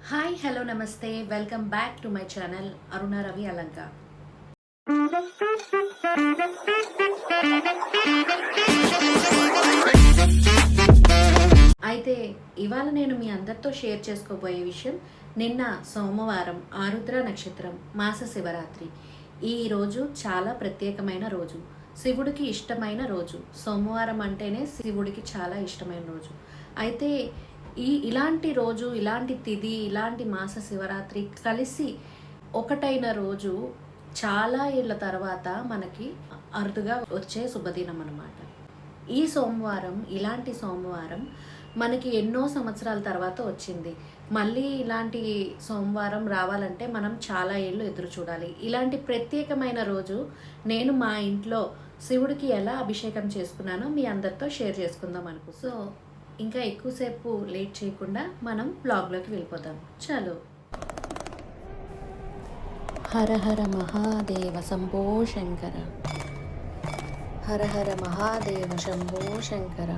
Hi hello నమస్తే welcome back to my channel Aruna Ravi Alanka. అయితే ఇవాళ నేను మీ అందరితో షేర్ చేసుకోబోయే విషయం నిన్న సోమవారం ఆరుద్ర నక్షత్రం మాస శివరాత్రి. ఈ రోజు చాలా ప్రత్యేకమైన రోజు, శివుడికి ఇష్టమైన రోజు. సోమవారం అంటేనే శివుడికి చాలా ఇష్టమైన రోజు. అయితే ఇలాంటి రోజు, ఇలాంటి తిథి, ఇలాంటి మాస శివరాత్రి కలిసి ఒకటైన రోజు చాలా ఏళ్ళ తర్వాత మనకి అరుదుగా వచ్చే శుభదినం అన్నమాట. ఈ సోమవారం, ఇలాంటి సోమవారం మనకి ఎన్నో సంవత్సరాల తర్వాత వచ్చింది. మళ్ళీ ఇలాంటి సోమవారం రావాలంటే మనం చాలా ఏళ్ళు ఎదురు చూడాలి. ఇలాంటి ప్రత్యేకమైన రోజు నేను మా ఇంట్లో శివుడికి ఎలా అభిషేకం చేసుకున్నానో మీ అందరితో షేర్ చేసుకుందాం అనుకో. సో ఇంకా ఎక్కువసేపు లేట్ చేయకుండా మనం బ్లాగ్లోకి వెళ్ళిపోదాం. చలో. హర హర మహాదేవ శంభో శంకర, హర హర మహాదేవ శంభో శంకర,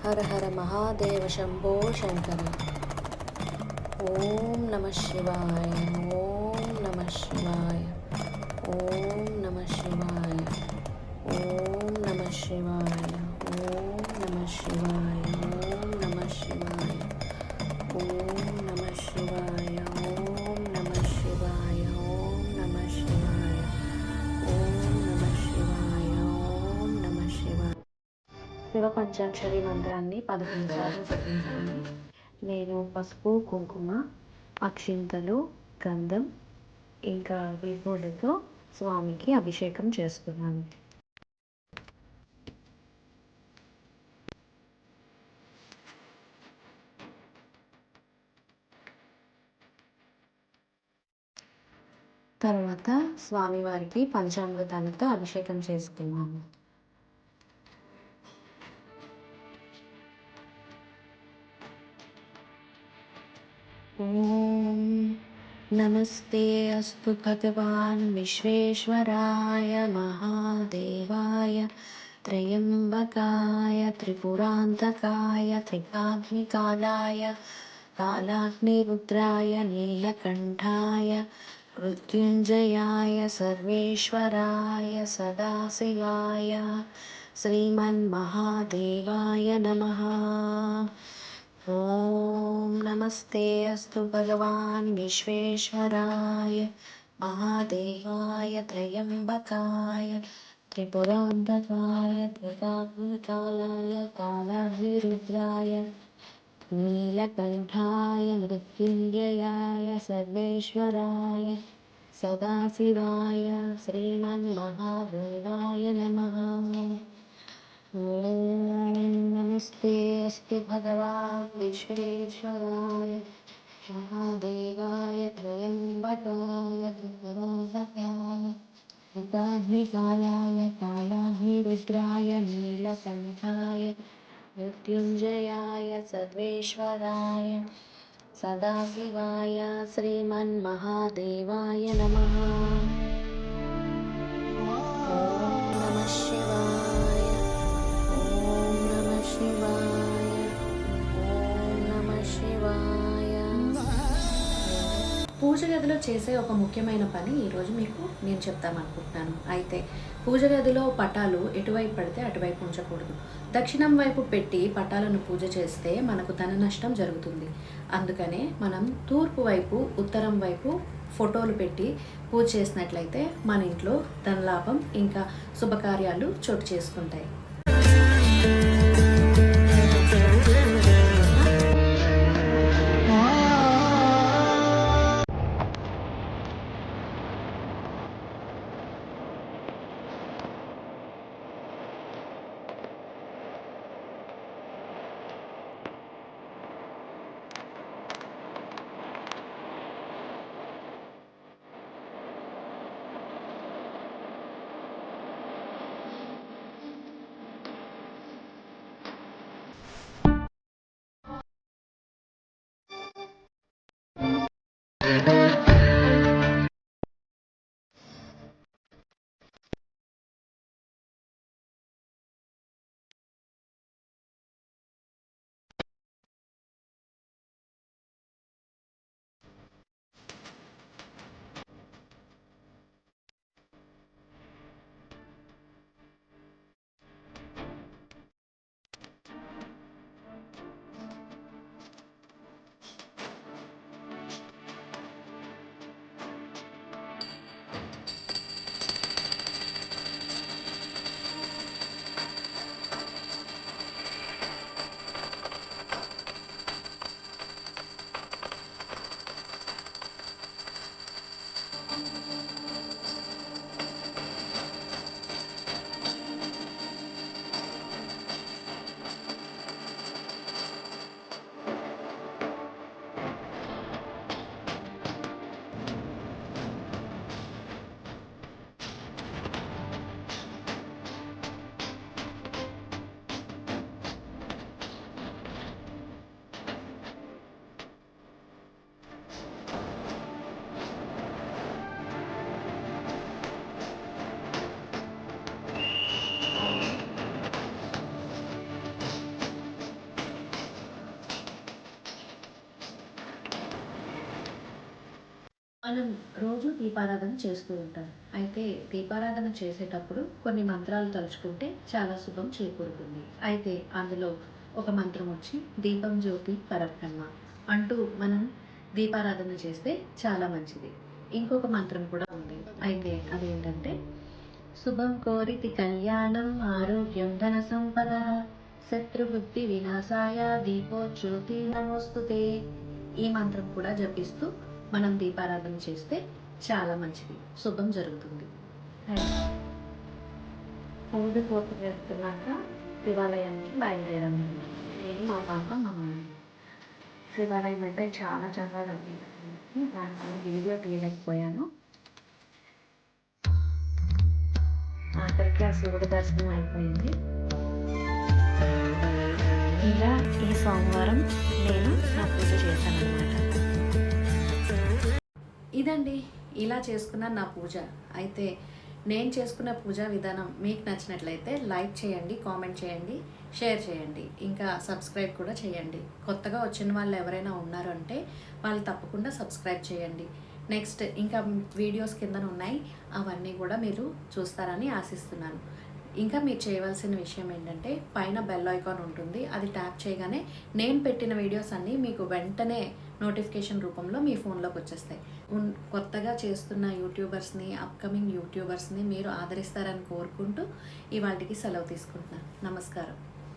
హర హర మహాదేవ శంభో శంకర. ఓం నమ శివాయ, ఓం నమ శివాయ, ఓం నమ శివాయ, ఓం నమ శివాయ, ఓం నమ శివాయ, ఓం నమ శివాయ, ఓం నమ శివాయ, ఓం నమ శివాయ, ఓం నమ శివాయ, ఓం నమ శివాయ, ఓం నమ శివాయ. శివ పంచాక్షరి మంత్రాన్ని 11 సార్లు పఠించాను. నేను పసుపు, కుంకుమ, అక్షింతలు, గంధం ఇంకా విభూతితో స్వామికి అభిషేకం చేసుకున్నాను. తర్వాత స్వామివారికి పంచామృతాలతో అభిషేకం చేసుకున్నాము. ఓం నమస్తే అస్తు భగవాన్ విశ్వేశ్వరాయ మహాదేవాయ త్రయంబకాయ త్రిపురాంతకాయ త్రికాగ్నికాలాయ కాలాగ్నిరుద్రాయ నీలకంఠాయ మృత్యుంజయాయ సర్వేశ్వరాయ సదాశివాయ శ్రీమన్మహాదేవాయ నమః. ఓం నమస్తే అస్తు భగవాన్ విశ్వేశ్వరాయ మహాదేవాయ త్రయంబకాయ త్రిపురాంతకాయ త్రికాగ్నికాలాయ కాలాగ్నిరుద్రాయ నీలకంఠాయ మృత్యుంజయాయ సర్వేశ్వరాయ సదాశివాయ శ్రీమన్మహాదేవాయ నమః. ఓం నమస్తే అస్తు భగవాన్ విశ్వేశ్వరాయ మహాదేవాయ త్రయంబకాయ త్రిపురాంతకాయ త్రికాగ్నికాలాయ కాలాగ్నిరుద్రాయ నీలకంఠాయ మృత్యుంజయాయ సర్వేశ్వరాయ సదాశివాయ శ్రీమన్మహాదేవాయ నమః. ఓం నమః శివాయ, ఓం నమః శివాయ, ఓం నమః శివాయ. పూజ గదిలో చేసే ఒక ముఖ్యమైన పని ఈరోజు మీకు నేను చెప్తామనుకుంటున్నాను. అయితే పూజ గదిలో పటాలు ఎటువైపు పడితే అటువైపు ఉంచకూడదు. దక్షిణం వైపు పెట్టి పటాలను పూజ చేస్తే మనకు ధన నష్టం జరుగుతుంది. అందుకనే మనం తూర్పు వైపు, ఉత్తరం వైపు ఫోటోలు పెట్టి పూజ చేసినట్లయితే మన ఇంట్లో ధనలాభం ఇంకా శుభకార్యాలు చోటు చేసుకుంటాయి. మనం రోజు దీపారాధన చేస్తూ ఉంటాం. అయితే దీపారాధన చేసేటప్పుడు కొన్ని మంత్రాలు తలుచుకుంటే చాలా శుభం చేకూరుతుంది. అయితే అందులో ఒక మంత్రం వచ్చి దీపం జ్యోతి పరబ్రహ్మ అంటూ మనం దీపారాధన చేస్తే చాలా మంచిది. ఇంకొక మంత్రం కూడా ఉంది. అయితే అదేంటంటే శుభం కోరితి కళ్యాణం ఆరోగ్యం ధన సంపద శత్రుబుద్ధి వినాశాయ దీపో జ్యోతి నమోస్తుతే. ఈ మంత్రం కూడా జపిస్తూ మనం దీపారాధన చేస్తే చాలా మంచిది, శుభం జరుగుతుంది. పూజ పూర్తి చేస్తున్నాక శివాలయానికి బయలుదేరాము. నేను మా పాప మా మమ్మీ. శివాలయం అంటే చాలా చక్కగా కనిపించింది. దాంట్లో వీడియో తీయలేకపోయాను. ఆఖరికి ఆ శివుడి దర్శనం అయిపోయింది. ఇలా ఈ సోమవారం నేను నా పూజ చేశాను అనమాట. ఇదండి, ఇలా చేసుకున్న నా పూజ. అయితే నేను చేసుకున్న పూజా విధానం మీకు నచ్చినట్లయితే లైక్ చేయండి, కామెంట్ చేయండి, షేర్ చేయండి, ఇంకా సబ్స్క్రైబ్ కూడా చేయండి. కొత్తగా వచ్చిన వాళ్ళు ఎవరైనా ఉన్నారు అంటే వాళ్ళు తప్పకుండా సబ్స్క్రైబ్ చేయండి. నెక్స్ట్ ఇంకా వీడియోస్ కింద ఉన్నాయి, అవన్నీ కూడా మీరు చూస్తారని ఆశిస్తున్నాను. ఇంకా మీరు చేయవలసిన విషయం ఏంటంటే పైన బెల్ ఐకాన్ ఉంటుంది, అది ట్యాప్ చేయగానే నేను పెట్టిన వీడియోస్ అన్నీ మీకు వెంటనే నోటిఫికేషన్ రూపంలో మీ ఫోన్లోకి వచ్చేస్తాయి. కొత్తగా చేస్తున్న యూట్యూబర్స్ని, అప్కమింగ్ యూట్యూబర్స్ని మీరు ఆదరిస్తారని కోరుకుంటూ ఇవాళకి సెలవు తీసుకుంటున్నాను. నమస్కారం.